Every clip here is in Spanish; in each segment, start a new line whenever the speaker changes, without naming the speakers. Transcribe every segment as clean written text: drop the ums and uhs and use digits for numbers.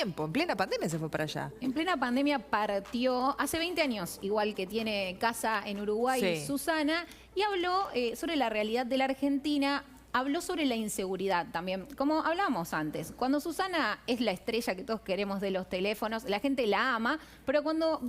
tiempo, en plena pandemia se fue para allá.
En plena pandemia partió, hace 20 años, igual que tiene casa en Uruguay,
Sí.
Susana, y habló sobre la realidad de la Argentina. Habló sobre la inseguridad también, como hablábamos antes. Cuando Susana es la estrella que todos queremos de los teléfonos, la gente la ama, pero cuando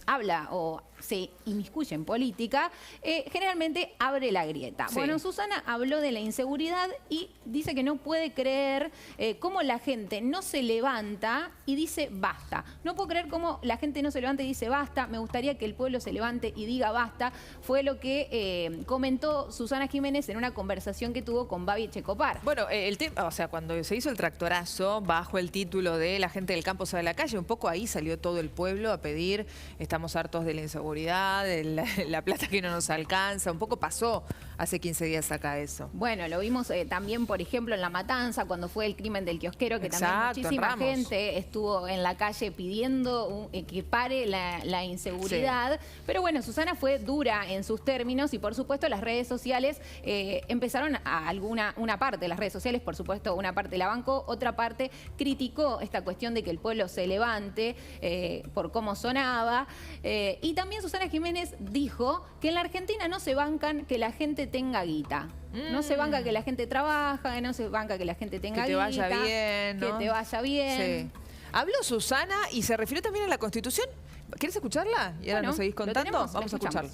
habla o se inmiscuye en política, generalmente abre la grieta.
Sí.
Bueno, Susana habló de la inseguridad y dice que no puede creer cómo la gente no se levanta y dice basta. No puedo creer cómo la gente no se levanta y dice basta. Me gustaría que el pueblo se levante y diga basta. Fue lo que comentó Susana Jiménez en una conversación que tuvo con Babi Echecopar.
Bueno, el tema, o sea, cuando se hizo el tractorazo, bajo el título de La gente del campo sale a la calle, un poco ahí salió todo el pueblo a pedir, estamos hartos de la inseguridad, de la plata que no nos alcanza, un poco pasó hace 15 días acá eso.
Bueno, lo vimos también, por ejemplo, en La Matanza, cuando fue el crimen del kiosquero, que
Exacto,
también muchísima
en Ramos.
gente estuvo en la calle pidiendo que pare la inseguridad. Sí. Pero bueno, Susana fue dura en sus términos y, por supuesto, las redes sociales empezaron a una parte de las redes sociales, por supuesto, una parte la bancó, otra parte criticó esta cuestión de que el pueblo se levante por cómo sonaba. Y también Susana Jiménez dijo que en la Argentina no se bancan que la gente tenga guita. No se banca que la gente trabaja, no se banca que la gente tenga guita.
Que te vaya bien, ¿no?
Que te vaya bien.
Sí. Habló Susana y se refirió también a la Constitución. ¿Quieres escucharla? Y ahora
Bueno,
nos seguís contando.
tenemos,
Vamos a escucharlo.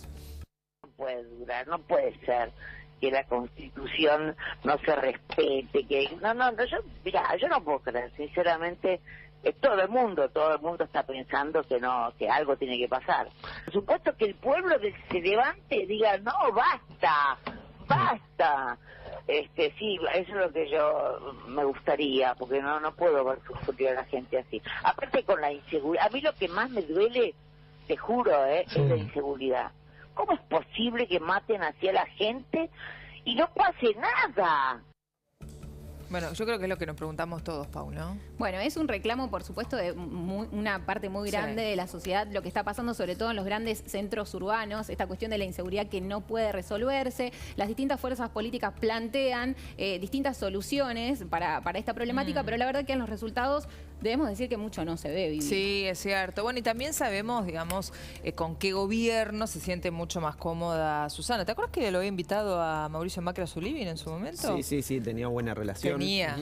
No puede durar, no puede ser que la Constitución no se respete, que yo no puedo creer, sinceramente. Todo el mundo está pensando que algo tiene que pasar. Por supuesto que el pueblo se levante y diga, no, basta. Sí, eso es lo que yo me gustaría, porque no puedo ver sufrir a la gente así. Aparte con la inseguridad, a mí lo que más me duele, te juro, es la inseguridad. ¿Cómo es posible que maten así a la gente y no pase nada?
Bueno, yo creo que es lo que nos preguntamos todos, Pau, ¿no?
Bueno, es un reclamo, por supuesto, de una parte muy grande de la sociedad, lo que está pasando sobre todo en los grandes centros urbanos, esta cuestión de la inseguridad que no puede resolverse. Las distintas fuerzas políticas plantean distintas soluciones para esta problemática, pero la verdad que en los resultados debemos decir que mucho no se ve, Vivi.
Sí, es cierto. Bueno, y también sabemos, digamos, con qué gobierno se siente mucho más cómoda Susana. ¿Te acuerdas que lo había invitado a Mauricio Macri a su living en su momento?
Sí, tenía buena relación.
Tenía.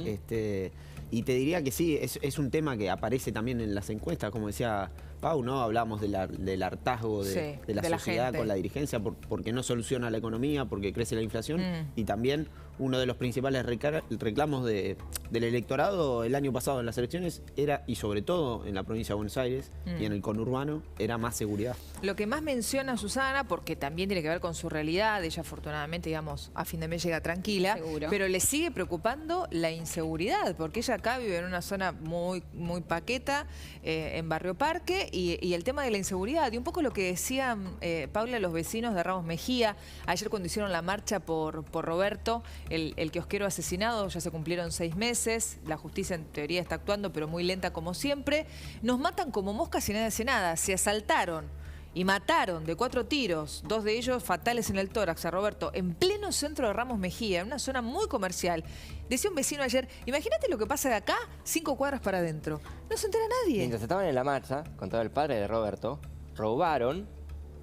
Y te diría que sí, es un tema que aparece también en las encuestas, como decía Pau, ¿no? Hablamos del hartazgo de la sociedad con la dirigencia porque no soluciona la economía, porque crece la inflación. Y también uno de los principales reclamos del electorado el año pasado en las elecciones era, y sobre todo en la provincia de Buenos Aires y en el conurbano, era más seguridad.
Lo que más menciona Susana, porque también tiene que ver con su realidad, ella afortunadamente, digamos, a fin de mes llega tranquila, pero le sigue preocupando la inseguridad, porque ella acá vive en una zona muy paqueta, en Barrio Parque, y el tema de la inseguridad, y un poco lo que decían, Paula, los vecinos de Ramos Mejía, ayer cuando hicieron la marcha por Roberto, el kiosquero asesinado, ya se cumplieron 6 meses, la justicia en teoría está actuando, pero muy lenta como siempre. Nos matan como moscas y nadie hace nada. Se asaltaron y mataron de 4 tiros, 2 de ellos fatales en el tórax a Roberto, en pleno centro de Ramos Mejía, en una zona muy comercial. Decía un vecino ayer, imagínate lo que pasa de acá, 5 cuadras para adentro. No se entera nadie.
Mientras estaban en la marcha, contaba el padre de Roberto, robaron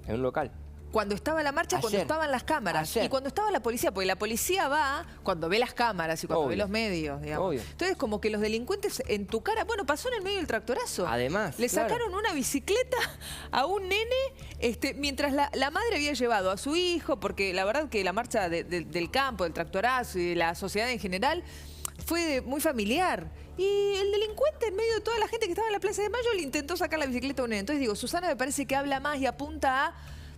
en un local.
Cuando estaba la marcha, cuando estaban las cámaras. Y cuando estaba la policía, porque la policía va cuando ve las cámaras y cuando ve los medios, digamos. Entonces, como que los delincuentes en tu cara... Bueno, pasó en el medio del tractorazo.
Además,
le sacaron una bicicleta a un nene mientras la madre había llevado a su hijo, porque la verdad que la marcha del campo, del tractorazo y de la sociedad en general fue muy familiar. Y el delincuente, en medio de toda la gente que estaba en la Plaza de Mayo, le intentó sacar la bicicleta a un nene. Entonces digo, Susana me parece que habla más y apunta a...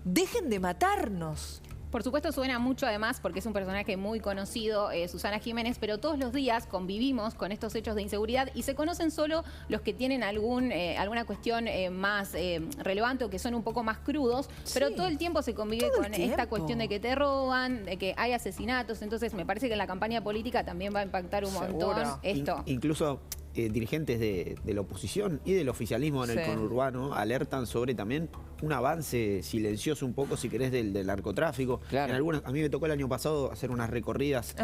¡dejen de matarnos!
Por supuesto suena mucho además porque es un personaje muy conocido, Susana Jiménez, pero todos los días convivimos con estos hechos de inseguridad y se conocen solo los que tienen alguna cuestión más relevante o que son un poco más crudos, pero todo el tiempo se convive con esta cuestión de que te roban, de que hay asesinatos, entonces me parece que en la campaña política también va a impactar un montón esto.
Incluso dirigentes de la oposición y del oficialismo en el conurbano alertan sobre también un avance silencioso un poco, si querés, del narcotráfico. Claro. A mí me tocó el año pasado hacer unas recorridas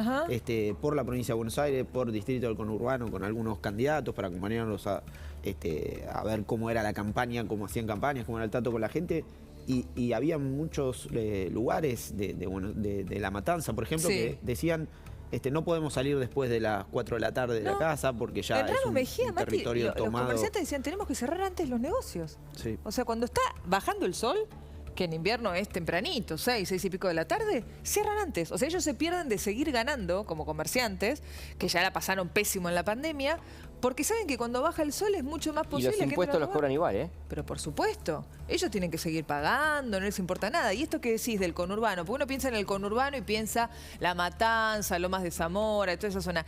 por la provincia de Buenos Aires, por distrito del conurbano, con algunos candidatos para acompañarlos a ver cómo era la campaña, cómo hacían campañas, cómo era el trato con la gente. Y había muchos lugares de La Matanza, por ejemplo, que decían... no podemos salir después de las 4 de la tarde de la casa porque ya es un territorio tomado.
Los comerciantes decían, tenemos que cerrar antes los negocios. Sí. O sea, cuando está bajando el sol, que en invierno es tempranito, 6 y pico de la tarde, cierran antes. O sea, ellos se pierden de seguir ganando como comerciantes, que ya la pasaron pésimo en la pandemia, porque saben que cuando baja el sol es mucho más posible.
Y los impuestos los cobran igual, ¿eh?
Pero por supuesto, ellos tienen que seguir pagando, no les importa nada. Y esto que decís del conurbano, porque uno piensa en el conurbano y piensa La Matanza, Lomas de Zamora, toda esa zona.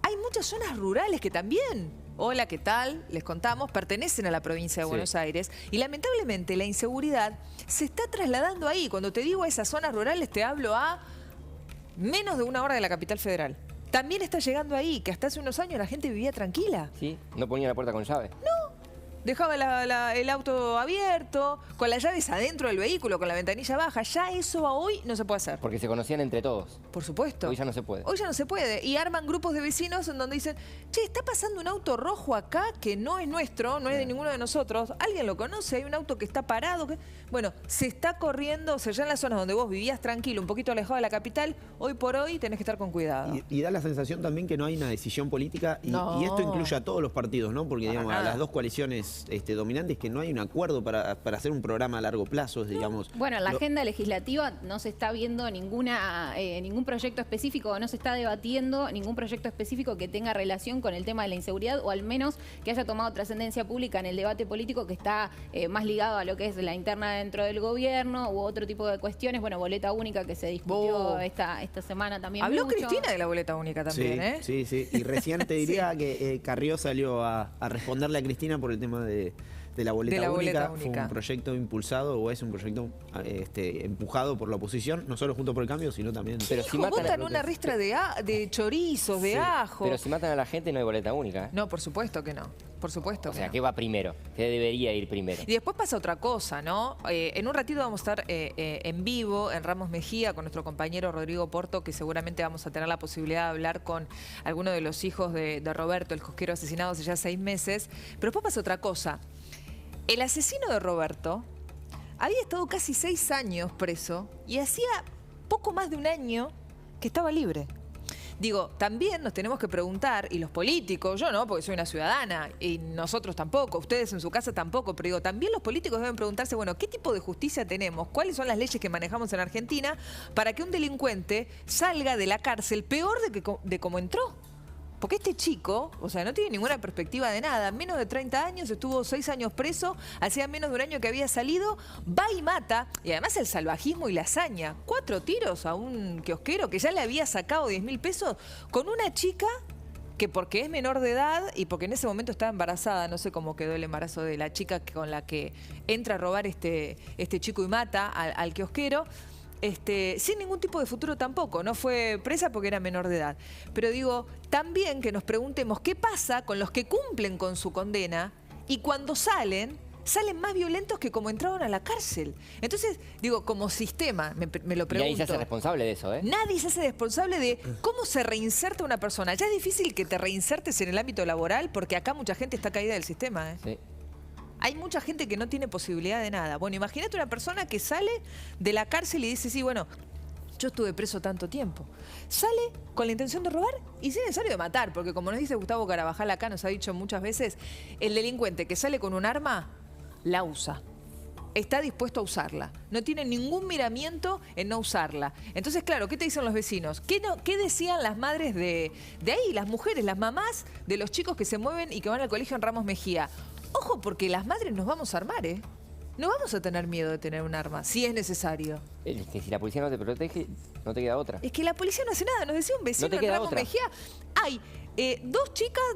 Hay muchas zonas rurales que también, hola, ¿qué tal? Les contamos, pertenecen a la provincia de Buenos Aires. Y lamentablemente la inseguridad se está trasladando ahí. Cuando te digo a esas zonas rurales, te hablo a menos de 1 hora de la capital federal. También está llegando ahí, que hasta hace unos años la gente vivía tranquila.
Sí, no ponía la puerta con llave.
No, dejaba el auto abierto, con las llaves adentro del vehículo, con la ventanilla baja. Ya eso hoy no se puede hacer.
Porque se conocían entre todos.
Por supuesto.
Hoy ya no se puede.
Hoy ya no se puede. Y arman grupos de vecinos en donde dicen, che, está pasando un auto rojo acá que no es nuestro, no es de ninguno de nosotros. ¿Alguien lo conoce? Hay un auto que está parado. Bueno, se está corriendo, o sea, ya en las zonas donde vos vivías tranquilo, un poquito alejado de la capital, hoy por hoy tenés que estar con cuidado.
Y da la sensación también que no hay una decisión política, y esto incluye a todos los partidos, ¿no? Porque, digamos, a las dos coaliciones dominantes, que no hay un acuerdo para hacer un programa a largo plazo, digamos.
Bueno, en la agenda legislativa no se está viendo ningún proyecto específico, no se está debatiendo ningún proyecto específico que tenga relación con el tema de la inseguridad, o al menos que haya tomado trascendencia pública en el debate político, que está más ligado a lo que es la interna dentro del gobierno u otro tipo de cuestiones. Bueno, boleta única que se discutió esta semana también.
Habló mucho. Cristina de la boleta única también, ¿eh?
Sí, sí. Y recién te diría que Carrió salió a responderle a Cristina por el tema de la boleta única. Fue un proyecto impulsado, o es un proyecto empujado por la oposición, no solo Juntos por el Cambio, sino también...
Pero si votan una ristra de chorizos, de ajo.
Pero si matan a la gente no hay boleta única, ¿eh?
No, por supuesto que no. Por supuesto.
O sea, ¿qué va primero? ¿Qué debería ir primero?
Y después pasa otra cosa, ¿no? En un ratito vamos a estar en vivo en Ramos Mejía con nuestro compañero Rodrigo Porto, que seguramente vamos a tener la posibilidad de hablar con alguno de los hijos de Roberto, el cosquero asesinado hace ya 6 meses. Pero después pasa otra cosa. El asesino de Roberto había estado casi 6 años preso y hacía poco más de 1 año que estaba libre. Digo, también nos tenemos que preguntar, y los políticos, yo no, porque soy una ciudadana, y nosotros tampoco, ustedes en su casa tampoco, pero digo, también los políticos deben preguntarse, bueno, ¿qué tipo de justicia tenemos? ¿Cuáles son las leyes que manejamos en Argentina para que un delincuente salga de la cárcel peor de como entró? Porque este chico, o sea, no tiene ninguna perspectiva de nada. Menos de 30 años, estuvo 6 años preso, hacía menos de 1 año que había salido, va y mata. Y además el salvajismo y la hazaña. 4 tiros a un kiosquero que ya le había sacado 10.000 pesos con una chica que, porque es menor de edad y porque en ese momento estaba embarazada, no sé cómo quedó el embarazo de la chica con la que entra a robar este chico y mata al kiosquero. Sin ningún tipo de futuro tampoco, no fue presa porque era menor de edad. Pero digo, también que nos preguntemos qué pasa con los que cumplen con su condena y cuando salen más violentos que como entraron a la cárcel. Entonces, digo, como sistema, me lo pregunto.
Y nadie se hace responsable de eso, ¿eh?
Nadie se hace responsable de cómo se reinserta una persona. Ya es difícil que te reinsertes en el ámbito laboral porque acá mucha gente está caída del sistema, ¿eh? Sí. Hay mucha gente que no tiene posibilidad de nada. Bueno, imagínate una persona que sale de la cárcel y dice, sí, bueno, yo estuve preso tanto tiempo. Sale con la intención de robar y si es necesario de matar, porque como nos dice Gustavo Carabajal acá, nos ha dicho muchas veces, el delincuente que sale con un arma, la usa. Está dispuesto a usarla. No tiene ningún miramiento en no usarla. Entonces, claro, ¿qué te dicen los vecinos? ¿Qué decían las madres de ahí, las mujeres, las mamás de los chicos que se mueven y que van al colegio en Ramos Mejía? Ojo, porque las madres nos vamos a armar, ¿eh? No vamos a tener miedo de tener un arma, si es necesario.
Es que si la policía no te protege, no te queda otra.
Es que la policía no hace nada. Nos decía un vecino en Ramos Mejía, hay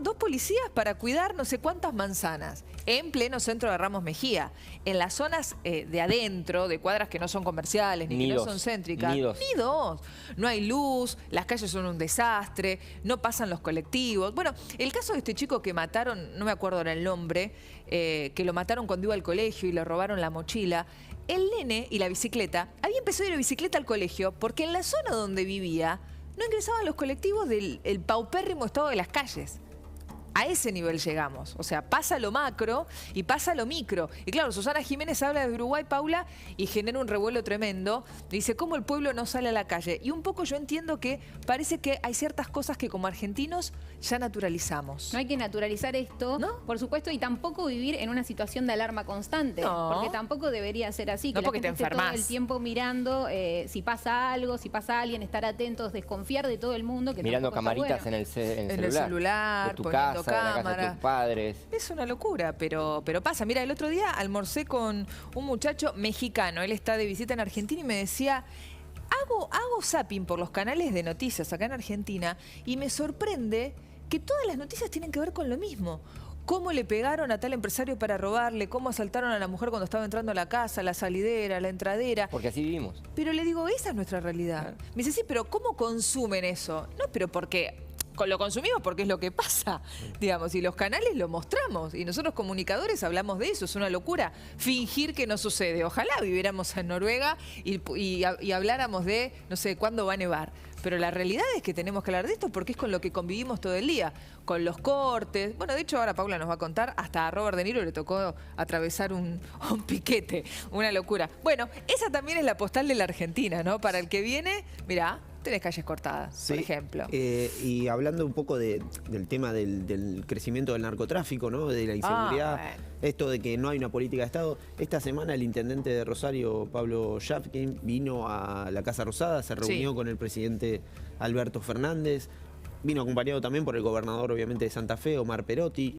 dos policías para cuidar no sé cuántas manzanas en pleno centro de Ramos Mejía, en las zonas de adentro, de cuadras que no son comerciales, ni que no son céntricas. Ni dos. No hay luz, las calles son un desastre, no pasan los colectivos. Bueno, el caso de este chico que mataron, no me acuerdo ahora el nombre, que lo mataron cuando iba al colegio y le robaron la mochila. El nene y la bicicleta, había empezado a ir en bicicleta al colegio porque en la zona donde vivía no ingresaban los colectivos del paupérrimo estado de las calles. A ese nivel llegamos. O sea, pasa lo macro y pasa lo micro. Y claro, Susana Jiménez habla de Uruguay, Paula, y genera un revuelo tremendo. Dice, ¿cómo el pueblo no sale a la calle? Y un poco yo entiendo que parece que hay ciertas cosas que como argentinos ya naturalizamos.
No hay que naturalizar esto, ¿no? Por supuesto, y tampoco vivir en una situación de alarma constante. No. Porque tampoco debería ser así.
No,
que
porque
la gente
te enfermas.
Todo el tiempo mirando si pasa algo, si pasa alguien, estar atentos, desconfiar de todo el mundo. Que
mirando camaritas en el
celular,
de tu
poniendo
casa, de la casa de tus padres.
Es una locura, pero pasa. Mira, el otro día almorcé con un muchacho mexicano. Él está de visita en Argentina y me decía, hago zapping por los canales de noticias acá en Argentina y me sorprende que todas las noticias tienen que ver con lo mismo. Cómo le pegaron a tal empresario para robarle, cómo asaltaron a la mujer cuando estaba entrando a la casa, la salidera, la entradera.
Porque así vivimos.
Pero le digo, esa es nuestra realidad. Claro. Me dice, sí, pero ¿cómo consumen eso? No, pero porque lo consumimos porque es lo que pasa, digamos, y los canales lo mostramos, y nosotros comunicadores hablamos de eso, es una locura fingir que no sucede. Ojalá viviéramos en Noruega y habláramos de, no sé, cuándo va a nevar. Pero la realidad es que tenemos que hablar de esto porque es con lo que convivimos todo el día, con los cortes. Bueno, de hecho ahora Paula nos va a contar, hasta a Robert De Niro le tocó atravesar un piquete, una locura. Bueno, esa también es la postal de la Argentina, ¿no? Para el que viene, mirá, tenés calles cortadas, sí, por ejemplo.
Y hablando un poco del tema del crecimiento del narcotráfico, ¿no? De la inseguridad, esto de que no hay una política de Estado. Esta semana el intendente de Rosario, Pablo Yafkin, vino a la Casa Rosada, se reunió con el presidente Alberto Fernández, vino acompañado también por el gobernador, obviamente, de Santa Fe, Omar Perotti.